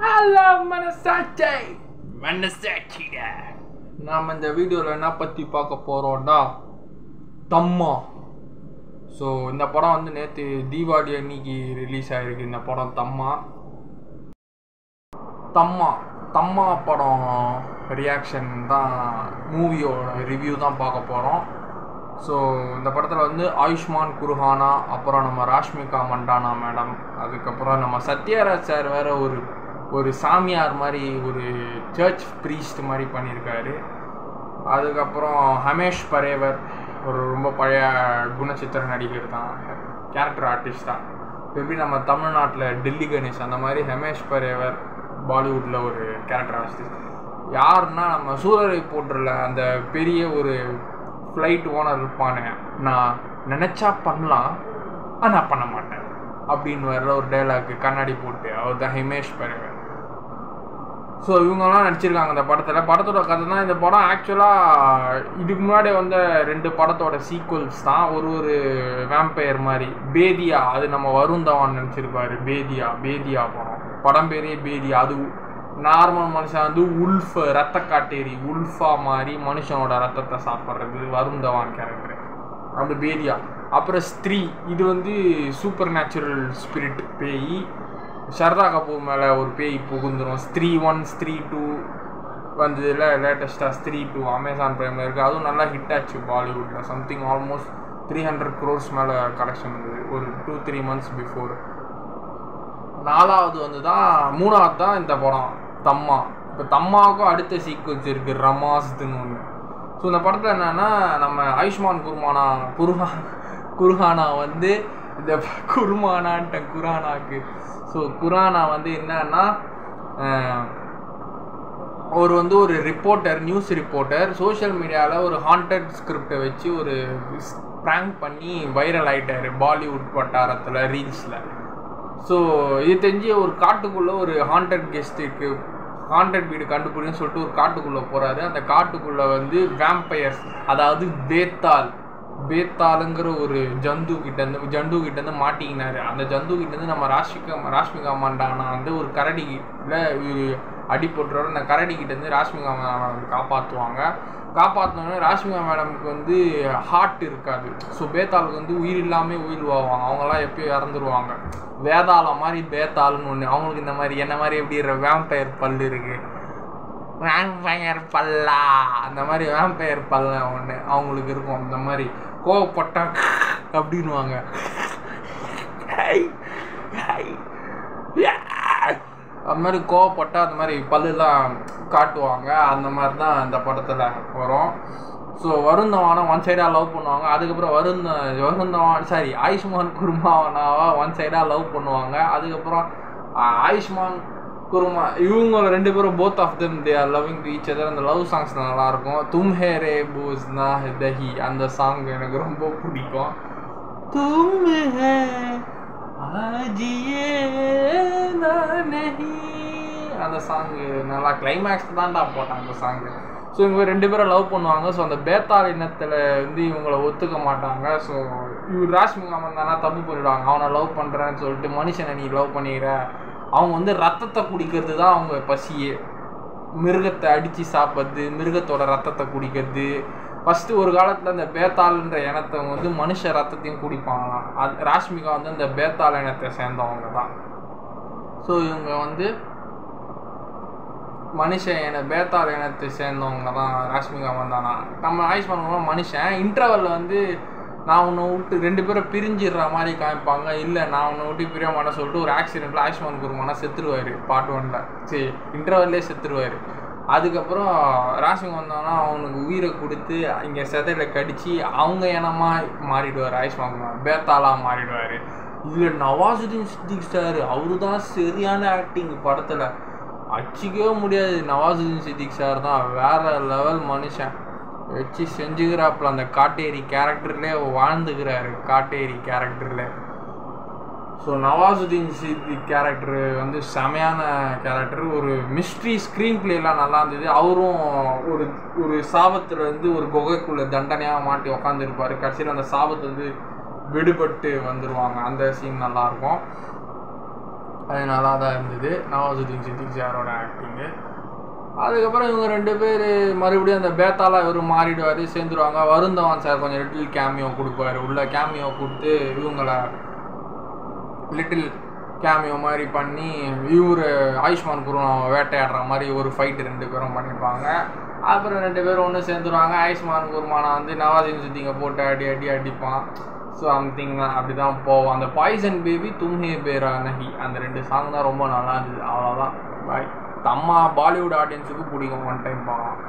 Hello மனசாட்சிடா. நாம் இந்த வீடியோவில் என்ன பற்றி பார்க்க போகிறோம்னா தம்மா. ஸோ இந்த படம் வந்து நேற்று தீபாவளி அன்னைக்கு ரிலீஸ் ஆகிருக்கு. இந்த படம் தம்மா படம் ரியாக்ஷன் தான், மூவியோட ரிவ்யூ தான் பார்க்க போகிறோம். ஸோ இந்த படத்தில் வந்து ஆயுஷ்மான் குருஹானா, அப்புறம் நம்ம ராஷ்மிகா மண்டானா மேடம், அதுக்கப்புறம் நம்ம சத்யராஜ் சார் வேறு ஒரு சாமியார் மாதிரி, ஒரு சர்ச் ப்ரீஸ்ட் மாதிரி பண்ணியிருக்காரு. அதுக்கப்புறம் ஹமேஷ் பரேவர், ஒரு ரொம்ப பழைய குணச்சித்திர நடிகர் தான், கேரக்டர் ஆர்டிஸ்ட் தான். எப்படி நம்ம தமிழ்நாட்டில் டெல்லி கணேஷ் அந்த மாதிரி ஹமேஷ் பரேவர் பாலிவுட்டில் ஒரு கேரக்டர் ஆர்டிஸ்ட். யாருன்னா நம்ம சூரரை போட்டுல அந்த பெரிய ஒரு ஃப்ளைட் ஓனர் இருப்பானே, நான் நினச்சா பண்ணலாம் ஆனால் பண்ண மாட்டேன் அப்படின்னு வர்ற ஒரு டைலாக்கு கண்ணாடி போட்டு, அவர் தான் ஹிமேஷ் பரேவர். ஸோ இவங்கெல்லாம் நடிச்சிருக்காங்க இந்த படத்தில். படத்தோட கதை தான் இந்த படம். ஆக்சுவலாக இதுக்கு முன்னாடி வந்த 2 படத்தோட சீக்வல்ஸ் தான், ஒரு வேம்பயர் மாதிரி. பேதியா, அது நம்ம வருண் தவான் நினச்சிருப்பாரு. பேதியா படம் பேரே பேதியா. அது நார்மல் மனுஷன் வந்து உல்ஃப், ரத்த காட்டேரி உல்ஃபா மாதிரி மனுஷனோட ரத்தத்தை சாப்பிட்றது வருண் தவான் கேரக்டர், அந்த பேதியா. அப்புறம் ஸ்திரீ, இது வந்து சூப்பர் நேச்சுரல் ஸ்பிரிட் பேய். ஷர்தா கபூர் மேலே ஒரு பேய் புகுந்துடும். ஸ்திரீ 1 ஸ்திரீ 2 வந்ததில் லேட்டஸ்ட்டாக ஸ்திரீ 2 அமேசான் ப்ரைமில் இருக்குது. அதுவும் நல்லா ஹிட் ஆச்சு பாலிவுட்டில். சம்திங் ஆல்மோஸ்ட் 300 crores மேலே கலெக்ஷன் வந்தது ஒரு 2-3 months பிஃபோர். 4வது வந்து தான் 3வது தான் இந்த படம் தம்மா. இப்போ தம்மாவுக்கும் அடுத்த சீக்வன்ஸ் இருக்குது, ரமாஸ்துன்னு ஒன்று. ஸோ இந்த படத்தில் என்னென்னா, நம்ம ஆயுஷ்மான் குருஹானா வந்து இந்த குரானாக்கு. ஸோ குரானா வந்து என்னன்னா, அவர் வந்து ஒரு ரிப்போர்ட்டர், நியூஸ் ரிப்போர்ட்டர். சோஷியல் மீடியாவில் ஒரு ஹாண்டட் ஸ்கிரிப்டை வச்சு ஒரு ப்ராங்க் பண்ணி வைரல் ஆகிட்டார் பாலிவுட் வட்டாரத்தில், ரீல்ஸில். ஸோ இது தெரிஞ்சு ஒரு காட்டுக்குள்ளே ஒரு ஹாண்டட் கெஸ்ட்டுக்கு ஹாண்டட் வீடு கண்டுபிடின்னு சொல்லிட்டு ஒரு காட்டுக்குள்ளே போகிறாரு. அந்த காட்டுக்குள்ளே வந்து வேம்பயர்ஸ், அதாவது பேத்தாளுங்கிற ஒரு ஜந்து கிட்டேருந்து மாட்டிக்கினார். அந்த ஜந்து கிட்டேருந்து நம்ம ராஷ்மிகா மண்டானா வந்து ஒரு கரடியில் அடிபட்டுறாரு. அந்த கரடிக்கிட்டேருந்து ராஷ்மிகா மேடம் காப்பாற்றுவாங்க. ராஷ்மிகா மேடமுக்கு வந்து ஹார்ட் இருக்காது. ஸோ பேத்தாளுக்கு வந்து உயிர் இல்லாமல் உயிர்வாங்க. அவங்களாம் எப்பயும் இறந்துருவாங்க. வேதாளம் மாதிரி பேத்தாளுன்னு ஒன்று. அவங்களுக்கு இந்த மாதிரி என்ன மாதிரி எப்படி வேம்பயர் பல் இருக்குது, வேம்பயர் பல்லா, அந்த மாதிரி வேம்பயர் பல்ல ஒன்று அவங்களுக்கு இருக்கும். இந்த மாதிரி கோவப்பட்டா அப்படின்வாங்க. அது மாதிரி கோவப்பட்டால் அந்த மாதிரி பல்லுலாம் காட்டுவாங்க. அந்த மாதிரி தான் இந்த படத்தில் வரும். ஸோ வருண் தவானை ஒன் சைடாக லவ் பண்ணுவாங்க. அதுக்கப்புறம் வருண் தவான் ஆயுஷ்மான் குருமாவனாவா ஒன் சைடாக லவ் பண்ணுவாங்க. அதுக்கப்புறம் ஆயுஷ்மான் குருமா இவங்க 2 பேரும் both of them they are loving to each other. அந்த லவ் சாங்ஸ் நல்லாயிருக்கும். தும் ஹே ரே பூஸ்னா தஹி, அந்த சாங் எனக்கு ரொம்ப பிடிக்கும். தும் ஹே ஆஜியே நஹி, அந்த சாங்கு நல்லா கிளைமேக்ஸ் தான்டா போட்டாங்க அந்த சாங்கு. ஸோ இவங்க 2 பேரும் லவ் பண்ணுவாங்க. ஸோ அந்த பேத்தாள் இனத்தில் வந்து இவங்களை ஒத்துக்க மாட்டாங்க. ஸோ இவர் ராஷ்மிகா மந்தானா தப்பு பண்ணிவிடுவாங்க. அவனை லவ் பண்ணுறேன்னு சொல்லிட்டு, மனுஷனை நீ லவ் பண்ணிடுற. அவங்க வந்து ரத்தத்தை குடிக்கிறது தான் அவங்க பசியே. மிருகத்தை அடித்து சாப்பிட்றது, மிருகத்தோட ரத்தத்தை குடிக்கிறது. ஃபஸ்ட்டு ஒரு காலத்தில் அந்த பேத்தாள்ன்ற இனத்தவங்க வந்து மனுஷ ரத்தத்தையும் குடிப்பாங்களாம். ராஷ்மிகா வந்து அந்த பேத்தாள் இனத்தை சேர்ந்தவங்க தான். ஸோ இவங்க வந்து பேத்தாள் இனத்தை சேர்ந்தவங்க தான் ராஷ்மிகா மந்தானா. நம்ம ஆயுஷ்மான் மனுஷன். இன்டர்வலில் வந்து நான் உன்னை விட்டு 2 பேரும் பிரிஞ்சிடுற மாதிரி காமிப்பாங்க. இல்லை நான் உன்னை விட்டு பிரிய மாட்டேன்னு சொல்லிட்டு ஒரு ஆக்சிடெண்ட்டில் ஆயுஷ்மான் குருமானா செத்துருவார். பார்ட் 1ல் இன்டர்வல்லே செத்துருவார். அதுக்கப்புறம் ராஷ்மிகா மந்தானா அவனுக்கு உயிரை கொடுத்து இங்கே செதையில் கடித்து அவங்க இனமாக மாறிடுவார். ஆயுஷ்மான் குமார் பேத்தாளாக மாறிடுவார். இதில் நவாசுதீன் சித்திக் சார், அவரு தான் சரியான ஆக்டிங் படத்தில், அடிச்சிக்கவே முடியாது. நவாசுதீன் சித்திக் சார் தான் வேறு லெவல் மனுஷன். வச்சு செஞ்சுக்கிறாப்புல. அந்த காட்டேரி கேரக்டர்லேயே வாழ்ந்துக்கிறாரு, காட்டேரி கேரக்டரில். ஸோ நவாசுதீன் சித்திக் கேரக்டரு வந்து செமையான கேரக்டர். ஒரு மிஸ்ட்ரி ஸ்க்ரீன் பிளேலாம் நல்லா இருந்தது. அவரும் ஒரு சாபத்தில் வந்து ஒரு குகைக்குள்ளே தண்டனையாக மாட்டி உக்காந்துருப்பார். கடைசியில் அந்த சாபத்தை வந்து விடுபட்டு வந்துடுவாங்க. அந்த சீன் நல்லாயிருக்கும். அது நல்லா தான் இருந்தது. நவாசுதீன் சித்திக் சாரோட ஆக்டிங்கு. அதுக்கப்புறம் இவங்க 2 பேர் மறுபடியும் அந்த பேத்தாலாம் இவர் மாறிடுவார், சேர்ந்துருவாங்க. வருந்தவான் சார் கொஞ்சம் லிட்டில் கேமியோ கொடுப்பாரு. உள்ள கேமியோ கொடுத்து இவங்கள லிட்டில் கேமியோ மாதிரி பண்ணி இவர் ஆயுஷ்மான் குருஹானாவை வேட்டையாடுற மாதிரி ஒரு ஃபைட்டு 2 பேரும் பண்ணியிருப்பாங்க. அப்புறம் 2 பேரும் ஒன்று சேர்ந்துருவாங்க. ஆயுஷ்மான் குருஹானா வந்து நவாசுதீன் சித்திங்கை போட்டு அடிப்பான். ஸோ சம்திங் அப்படி தான் போவோம். அந்த பாய்சன் பேபி தும்ஹே பேரா நஹி அந்த 2 சாங் தான் ரொம்ப நல்லா இருந்தது. அவ்வளோதான். பாய். தம்மா பாலிவுட் ஆடியன்ஸுக்கு பிடிக்கும், ஒன் டைம் பார்க்கலாம்.